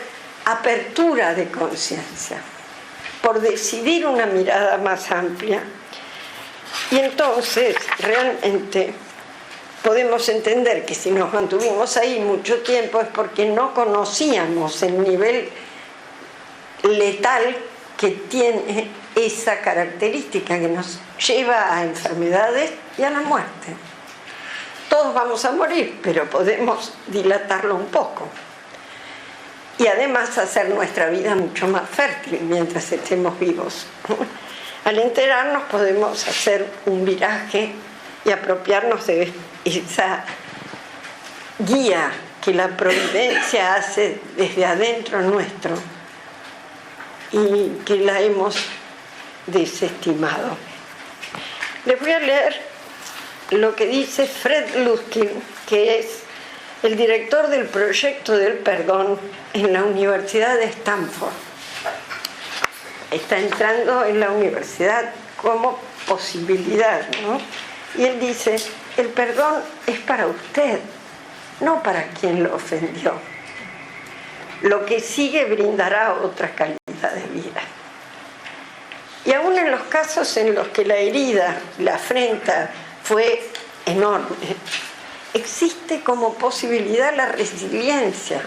apertura de conciencia, por decidir una mirada más amplia. Y entonces realmente podemos entender que si nos mantuvimos ahí mucho tiempo es porque no conocíamos el nivel letal que tiene esa característica que nos lleva a enfermedades y a la muerte. Todos vamos a morir, pero podemos dilatarlo un poco. Y además hacer nuestra vida mucho más fértil mientras estemos vivos. Al enterarnos podemos hacer un viraje y apropiarnos de esa guía que la providencia hace desde adentro nuestro y que la hemos desestimado. Les voy a leer lo que dice Fred Luskin, que es el director del proyecto del perdón en la Universidad de Stanford. Está entrando en la universidad como posibilidad, ¿no? Y él dice, el perdón es para usted, no para quien lo ofendió. Lo que sigue brindará otra calidad de vida. Y aún en los casos en los que la herida, la afrenta fue enorme, existe como posibilidad la resiliencia,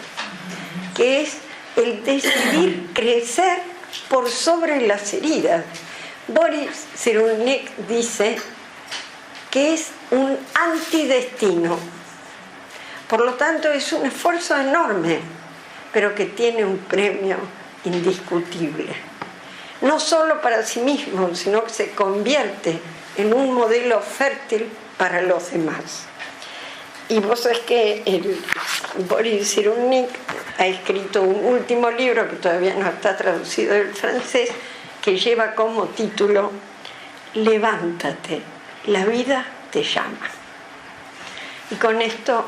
que es el decidir crecer por sobre las heridas. Boris Cyrulnik dice que es un antidestino. Por lo tanto, es un esfuerzo enorme, pero que tiene un premio indiscutible. No solo para sí mismo, sino que se convierte en un modelo fértil para los demás. Y vos sabés que Boris Cyrulnik ha escrito un último libro que todavía no está traducido del francés, que lleva como título Levántate, la vida te llama. Y con esto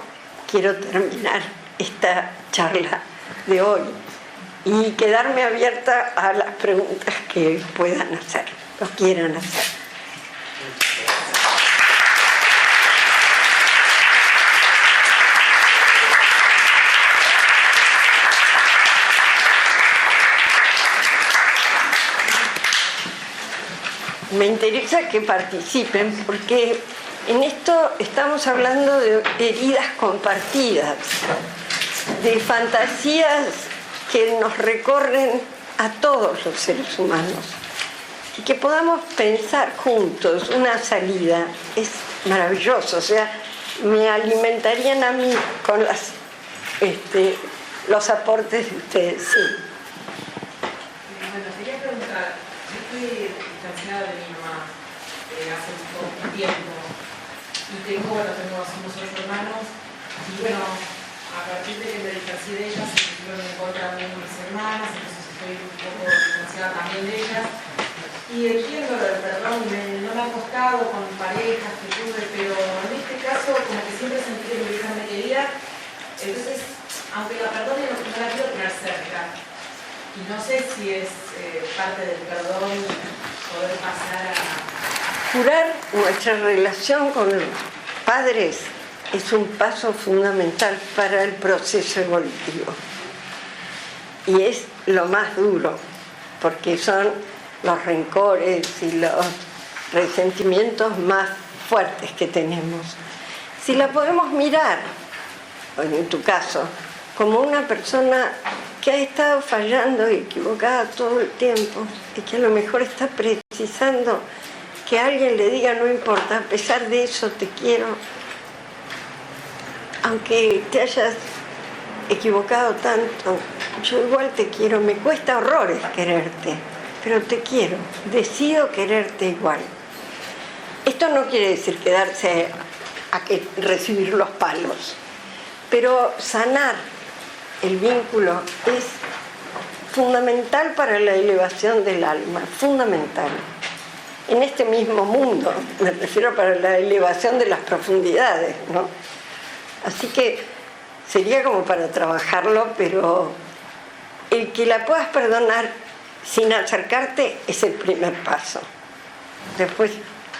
quiero terminar esta charla de hoy y quedarme abierta a las preguntas que puedan hacer, o quieran hacer. Me interesa que participen porque en esto estamos hablando de heridas compartidas, de fantasías que nos recorren a todos los seres humanos. Y que podamos pensar juntos una salida es maravilloso. O sea, me alimentarían a mí con los aportes de ustedes. Sí. Bueno, quería preguntar, yo estoy distanciada de mi mamá hace un tiempo y somos 8 hermanos y bueno, a partir de que me distancié de ellas se pusieron en contra de mis hermanas, entonces estoy un poco distanciada también de ellas y entiendo lo del perdón, no me ha costado con parejas que tuve, pero en este caso como que siempre sentí que mi hija me quería, entonces aunque la perdone no la quiero tener cerca. Y no sé si es parte del perdón poder pasar a... Curar nuestra relación con los padres es un paso fundamental para el proceso evolutivo. Y es lo más duro, porque son los rencores y los resentimientos más fuertes que tenemos. Si la podemos mirar, en tu caso, como una persona que ha estado fallando y equivocada todo el tiempo y que a lo mejor está precisando que alguien le diga no importa, a pesar de eso te quiero, aunque te hayas equivocado tanto, yo igual te quiero, me cuesta horrores quererte, pero te quiero, decido quererte igual. Esto no quiere decir quedarse a recibir los palos, pero sanar el vínculo es fundamental para la elevación del alma, fundamental. En este mismo mundo, me refiero para la elevación de las profundidades, ¿no? Así que sería como para trabajarlo, pero el que la puedas perdonar sin acercarte es el primer paso. Después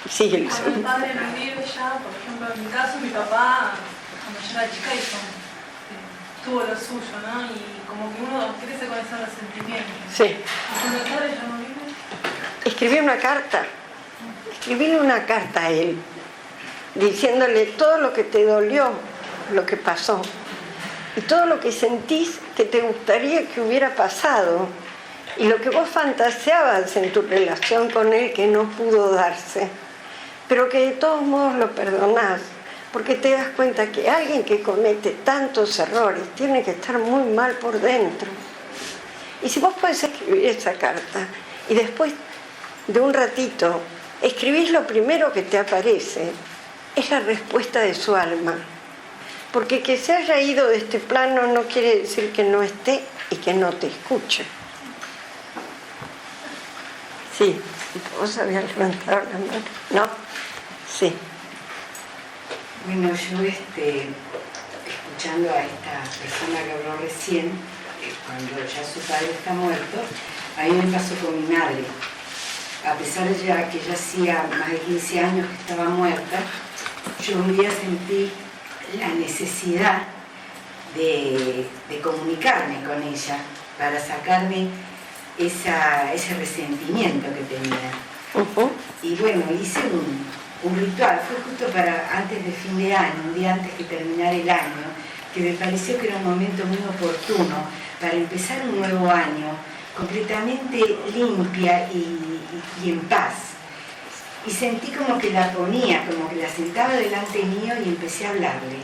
sigue el Cuando el padre no vive ya, por ejemplo, en mi caso, mi papá, cuando yo era chica, tuvo lo suyo, ¿no? Y como que uno crece con esos resentimientos. Sí. ¿Y cuando el padre ya no vive? Escribí una carta. Escribíle una carta a él, diciéndole todo lo que te dolió, lo que pasó, y todo lo que sentís que te gustaría que hubiera pasado, y lo que vos fantaseabas en tu relación con él que no pudo darse, pero que de todos modos lo perdonás, porque te das cuenta que alguien que comete tantos errores tiene que estar muy mal por dentro. Y si vos podés escribir esa carta, y después de un ratito escribís lo primero que te aparece, es la respuesta de su alma. Porque que se haya ido de este plano no quiere decir que no esté y que no te escuche. Sí, vos habías levantado la mano. ¿No? Sí. Bueno, yo escuchando a esta persona que habló recién, cuando ya su padre está muerto, a mí me pasó con mi madre. A pesar de que ya hacía más de 15 años que estaba muerta, yo un día sentí la necesidad de comunicarme con ella para sacarme ese resentimiento que tenía. Y bueno, hice un ritual, fue justo para antes de fin de año, un día antes que terminara el año, que me pareció que era un momento muy oportuno para empezar un nuevo año completamente limpia y en paz. Y sentí como que la ponía, como que la sentaba delante mío y empecé a hablarle.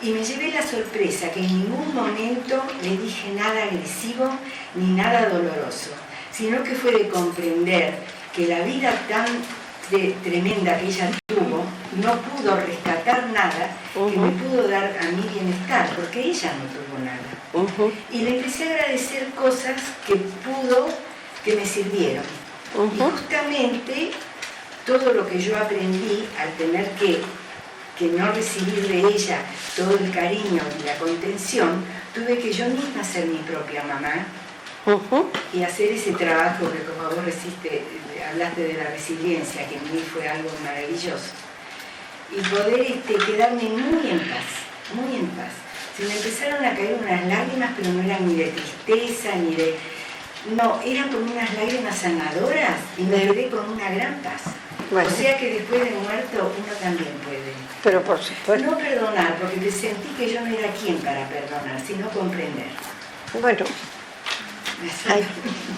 Y me llevé la sorpresa que en ningún momento le dije nada agresivo ni nada doloroso, sino que fue de comprender que la vida tan tremenda que ella tuvo no pudo rescatar nada que me pudo dar a mí bienestar, porque ella no tuvo nada. Y le empecé a agradecer cosas que me sirvieron. Y justamente todo lo que yo aprendí al tener que no recibir de ella todo el cariño y la contención, tuve que yo misma ser mi propia mamá y hacer ese trabajo que, como vos hablaste de la resiliencia, que en mí fue algo maravilloso, y poder quedarme muy en paz. Se me empezaron a caer unas lágrimas, pero no eran ni de tristeza, ni de... No, eran como unas lágrimas sanadoras y me quedé con una gran paz. Bueno. O sea que después de muerto uno también puede. Pero por supuesto. No perdonar, porque sentí que yo no era quien para perdonar, sino comprender. Bueno,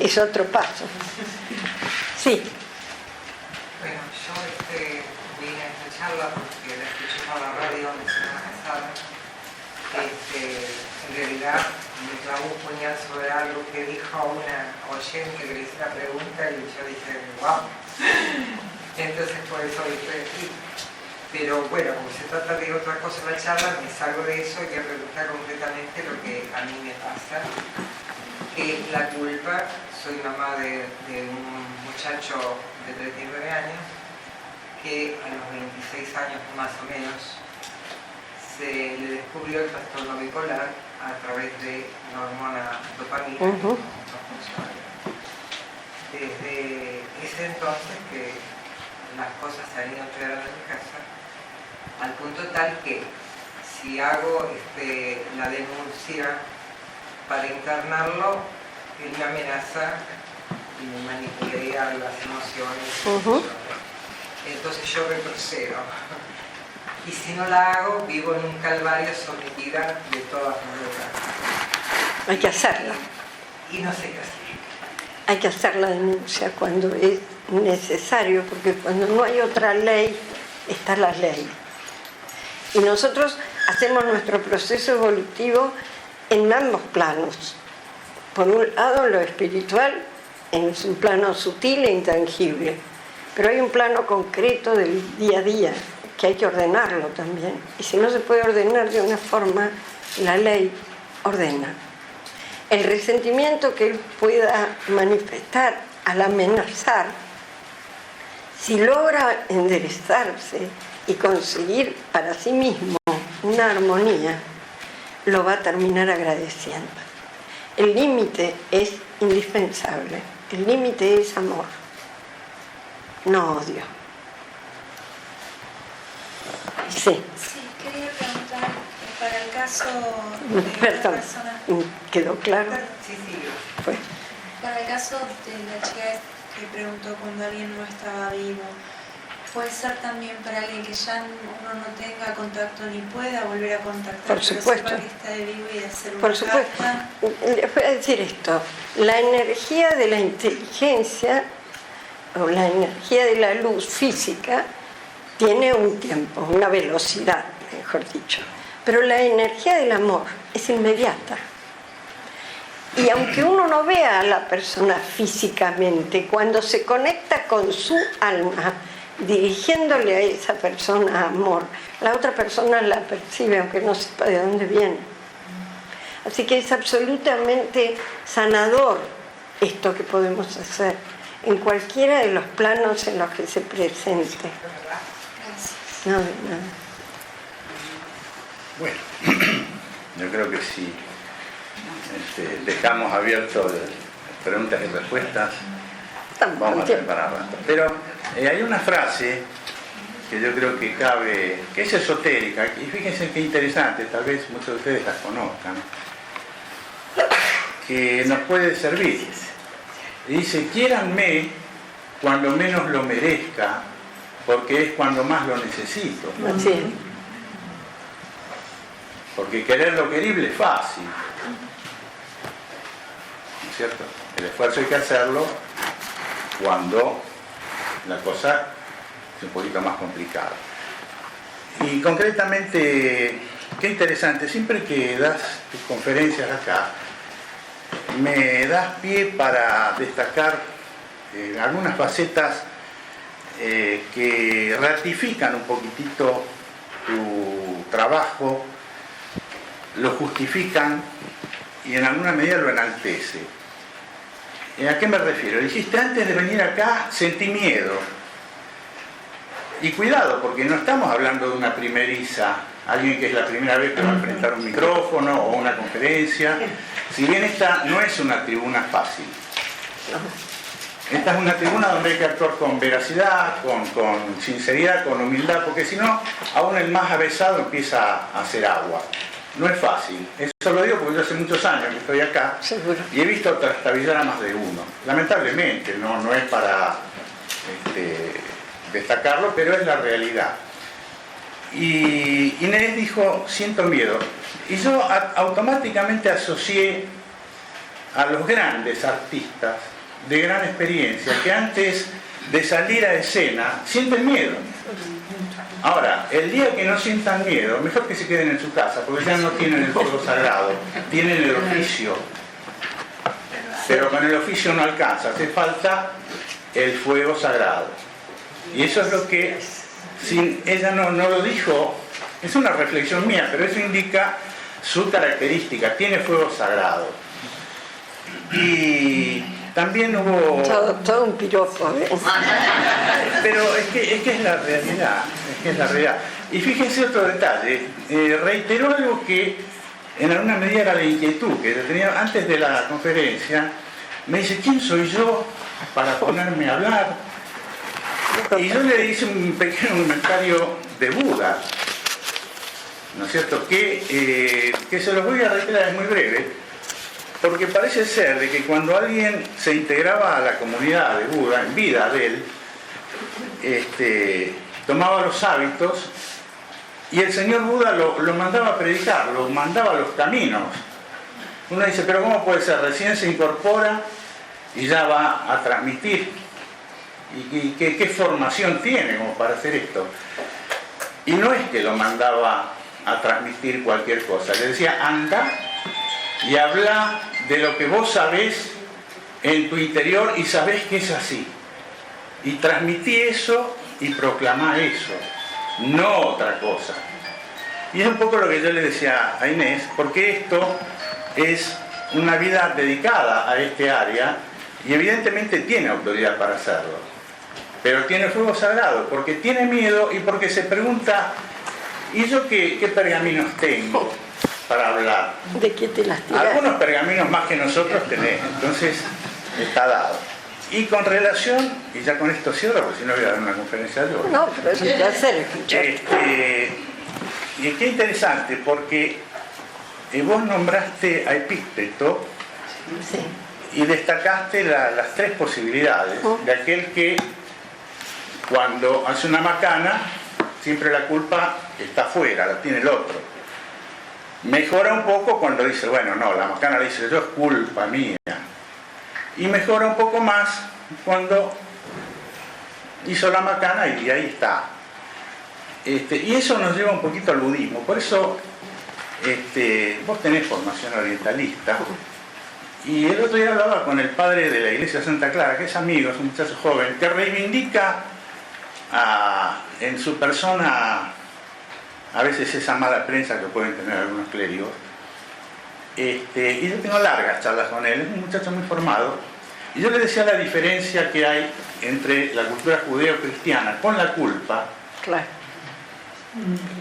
es otro paso. Sí. Bueno, yo vine a esta charla porque la escuché por la radio la semana pasada. En realidad me clavó un puñal sobre algo que dijo una oyente que le hice la pregunta y yo dije, wow. Entonces por eso estoy aquí. Pero bueno, como se trata de otra cosa en la charla, me salgo de eso y quiero preguntar concretamente lo que a mí me pasa, que es la culpa. Soy mamá de un muchacho de 39 años que a los 26 años más o menos se le descubrió el trastorno bipolar a través de la hormona dopamina. Desde ese entonces que las cosas se han ido empeorando en mi casa, al punto tal que si hago la denuncia para internarlo, él me amenaza y me manipularía las emociones. Entonces yo retrocedo. Y si no la hago, vivo en un calvario sometida de todas maneras. Hay que hacerla. Y no sé qué hacer. Hay que hacer la denuncia cuando es necesario, porque cuando no hay otra ley, está la ley. Y nosotros hacemos nuestro proceso evolutivo en ambos planos. Por un lado, lo espiritual es un plano sutil e intangible, pero hay un plano concreto del día a día, que hay que ordenarlo también. Y si no se puede ordenar de una forma, la ley ordena. el resentimiento que él pueda manifestar al amenazar, si logra enderezarse y conseguir para sí mismo una armonía, lo va a terminar agradeciendo. El límite es indispensable, el límite es amor, no odio. Sí. Sí, quería preguntar, para el caso de Perdón, una persona... ¿quedó claro? Sí, sí. Fue. Para el caso de la chica que preguntó cuando alguien no estaba vivo, puede ser también para alguien que ya uno no tenga contacto ni pueda volver a contactar, Por supuesto. pero sepa que está vivo y hacer una Por supuesto. carta. Les voy a decir esto, la energía de la inteligencia o la energía de la luz física tiene un tiempo, una velocidad, mejor dicho, pero la energía del amor es inmediata. Y aunque uno no vea a la persona físicamente, cuando se conecta con su alma, dirigiéndole a esa persona amor, la otra persona la percibe aunque no sepa de dónde viene. Así que es absolutamente sanador esto que podemos hacer en cualquiera de los planos en los que se presente. Gracias. No, de nada. Bueno, yo creo que si dejamos abiertos preguntas y respuestas, vamos a preparar rato. Pero hay una frase que yo creo que cabe, que es esotérica, y fíjense qué interesante, tal vez muchos de ustedes la conozcan, que nos puede servir. Y dice: quiéranme cuando menos lo merezca, porque es cuando más lo necesito. Así es. Porque querer lo querible es fácil, ¿no es cierto? El esfuerzo hay que hacerlo cuando la cosa es un poquito más complicada. Y concretamente, qué interesante, siempre que das tus conferencias acá, me das pie para destacar algunas facetas que ratifican un poquitito tu trabajo, lo justifican y en alguna medida lo enaltece. ¿A qué me refiero? Dijiste: antes de venir acá sentí miedo. Y cuidado, porque no estamos hablando de una primeriza, alguien que es la primera vez que va a enfrentar un micrófono o una conferencia. Si bien esta no es una tribuna fácil. Esta es una tribuna donde hay que actuar con veracidad, con sinceridad, con humildad, porque si no, aún el más avesado empieza a hacer agua. No es fácil. Eso lo digo porque yo hace muchos años que estoy acá. Seguro. Y he visto trastabillar a más de uno. Lamentablemente, no es para destacarlo, pero es la realidad. Y Inés dijo: siento miedo. Y yo automáticamente asocié a los grandes artistas de gran experiencia que antes de salir a escena sienten miedo. Ahora, el día que no sientan miedo, mejor que se queden en su casa, porque ya no tienen el fuego sagrado, tienen el oficio. Pero con el oficio no alcanza, hace falta el fuego sagrado. Y eso es lo que, ella no lo dijo, es una reflexión mía, pero eso indica su característica, tiene fuego sagrado. Y también hubo... Todo un piropo, ¿ves? Pero es que es la realidad, Y fíjense otro detalle, reiteró algo que en alguna medida era la inquietud que tenía antes de la conferencia. Me dice: ¿quién soy yo para ponerme a hablar? Y yo le hice un pequeño comentario de Buda, ¿no es cierto? Que se los voy a reiterar, es muy breve. Porque parece ser de que cuando alguien se integraba a la comunidad de Buda, en vida de él, tomaba los hábitos y el señor Buda lo mandaba a predicar, lo mandaba a los caminos. Uno dice: pero ¿cómo puede ser? Recién se incorpora y ya va a transmitir. ¿Y qué formación tiene como para hacer esto? Y no es que lo mandaba a transmitir cualquier cosa. Le decía: anda y habla de lo que vos sabés en tu interior y sabés que es así. Y transmití eso y proclamá eso, no otra cosa. Y es un poco lo que yo le decía a Inés, porque esto es una vida dedicada a este área y evidentemente tiene autoridad para hacerlo, pero tiene fuego sagrado porque tiene miedo y porque se pregunta, ¿y yo qué pergaminos tengo para hablar? ¿De qué te las tiras? Algunos pergaminos más que nosotros tenés, entonces está dado. Y con relación, y ya con esto cierro, porque si no voy a dar una conferencia yo. No, pero es un placer escuchar. Y qué interesante, porque vos nombraste a Epicteto Sí. y destacaste las tres posibilidades de aquel que cuando hace una macana, siempre la culpa está afuera, la tiene el otro. Mejora un poco cuando dice, bueno, no, la macana la hice yo, es culpa mía. Y mejora un poco más cuando hizo la macana y ahí está. Y eso nos lleva un poquito al budismo. Por eso vos tenés formación orientalista. Y el otro día hablaba con el padre de la iglesia Santa Clara, que es amigo, es un muchacho joven, que reivindica en su persona a veces esa mala prensa que pueden tener algunos clérigos. Y yo tengo largas charlas con él, es un muchacho muy formado, y yo le decía la diferencia que hay entre la cultura judeo-cristiana con la culpa, Claro.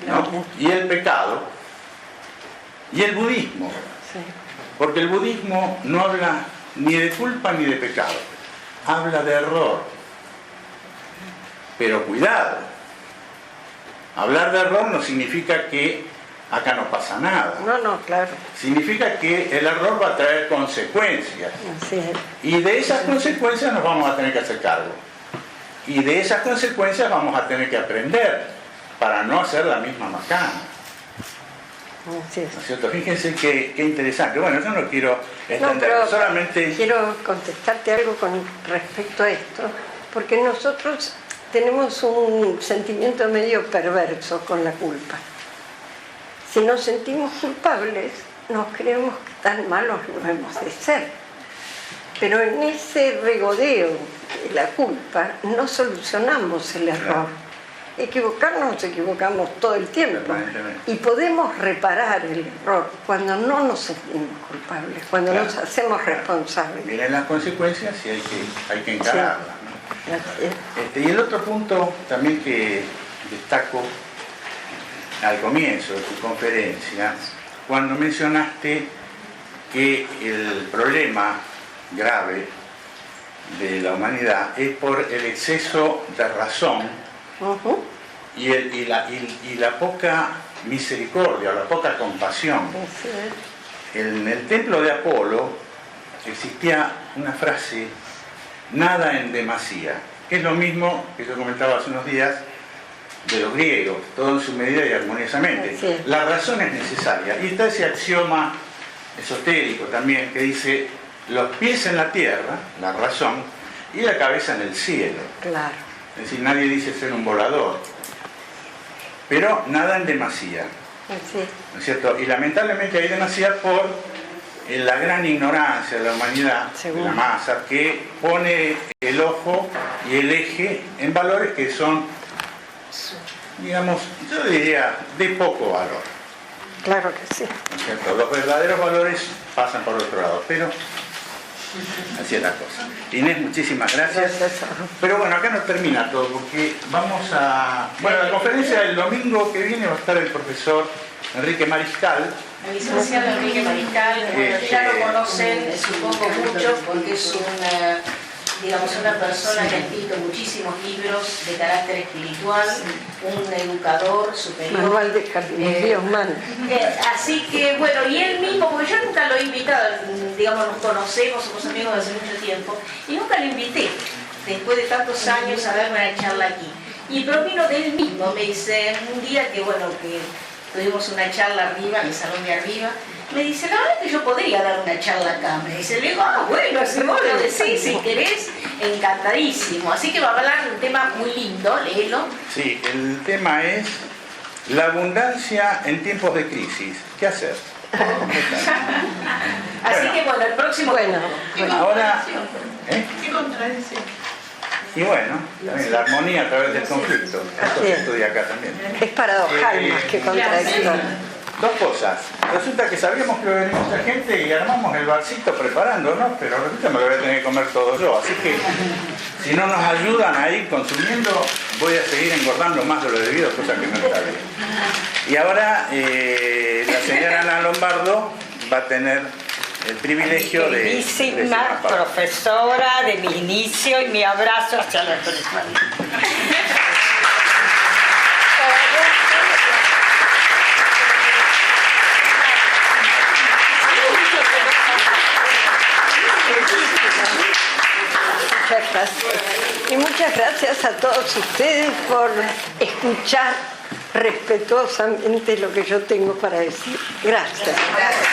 ¿no? y el pecado, y el budismo, Sí. porque el budismo no habla ni de culpa ni de pecado, habla de error, pero cuidado, hablar de error no significa que acá no pasa nada. No, claro. Significa que el error va a traer consecuencias. Así es. Y de esas consecuencias nos vamos a tener que hacer cargo. Y de esas consecuencias vamos a tener que aprender para no hacer la misma macana. Así es. ¿No es cierto? Fíjense qué interesante. Bueno, yo no quiero No, extender, pero solamente... quiero contestarte algo con respecto a esto, porque nosotros tenemos un sentimiento medio perverso con la culpa. Si nos sentimos culpables, nos creemos que tan malos no hemos de ser. Pero en ese regodeo de la culpa no solucionamos el error. Equivocarnos nos equivocamos todo el tiempo. Permanentemente. Y podemos reparar el error cuando no nos sentimos culpables, cuando Claro. nos hacemos responsables. Miren las consecuencias y hay que encararlas, ¿no? Así es. Y el otro punto también que destaco al comienzo de tu conferencia, cuando mencionaste que el problema grave de la humanidad es por el exceso de razón Ujú. y la poca misericordia, o la poca compasión. Así es. En el templo de Apolo existía una frase, nada en demasía, que es lo mismo que yo comentaba hace unos días de los griegos, todo en su medida y armoniosamente. Así es. La razón es necesaria. Y está ese axioma esotérico también que dice, los pies en la tierra, la razón, y la cabeza en el cielo. Claro. Es decir, nadie dice ser un volador, pero nada en demasía. Así es. ¿No es cierto? Y lamentablemente hay demasía por la gran ignorancia de la humanidad, de Seguro. la masa, que pone el ojo y el eje en valores que son, digamos, yo diría, de poco valor. Claro que sí. ¿No es cierto? Los verdaderos valores pasan por otro lado, pero así es la cosa. Inés, muchísimas gracias. Gracias. Pero bueno, acá no termina todo, porque vamos a... Bueno, la conferencia del domingo que viene va a estar el profesor Enrique Mariscal. El licenciado Enrique Mariscal, bueno, ya lo conocen, supongo muchos, porque es una persona que ha escrito muchísimos libros de carácter espiritual, un educador superior. Manual de jardinería humana. Así que, bueno, y él mismo, porque yo nunca lo he invitado, digamos, nos conocemos, somos amigos de hace mucho tiempo, y nunca lo invité, después de tantos años, a darme una charla aquí. Y provino de él mismo, me dice, un día que, bueno, que tuvimos una charla arriba, en el salón de arriba, me dice, la verdad es que yo podría dar una charla acá. Me dice, le digo, bueno, si vos lo decís, si querés, encantadísimo. Así que va a hablar de un tema muy lindo, léelo. Sí, el tema es la abundancia en tiempos de crisis. ¿Qué hacer? Así que, bueno, el próximo... Bueno, Ahora, Qué contradicción. y bueno, también la armonía a través del conflicto. Esto Así se es. estudia acá también. es paradojal más que contradictorio. dos cosas. Resulta que sabíamos que iba a venir mucha gente y armamos el barcito preparándonos, pero resulta que me lo voy a tener que comer todo yo. Así que si no nos ayudan a ir consumiendo, voy a seguir engordando más de lo debido, cosa que no está bien. Y ahora la señora Ana Lombardo va a tener el privilegio de... Queridísima profesora de mi inicio y mi abrazo hacia la espiritualidad. Muchas gracias. Y muchas gracias a todos ustedes por escuchar respetuosamente lo que yo tengo para decir. Gracias. Gracias.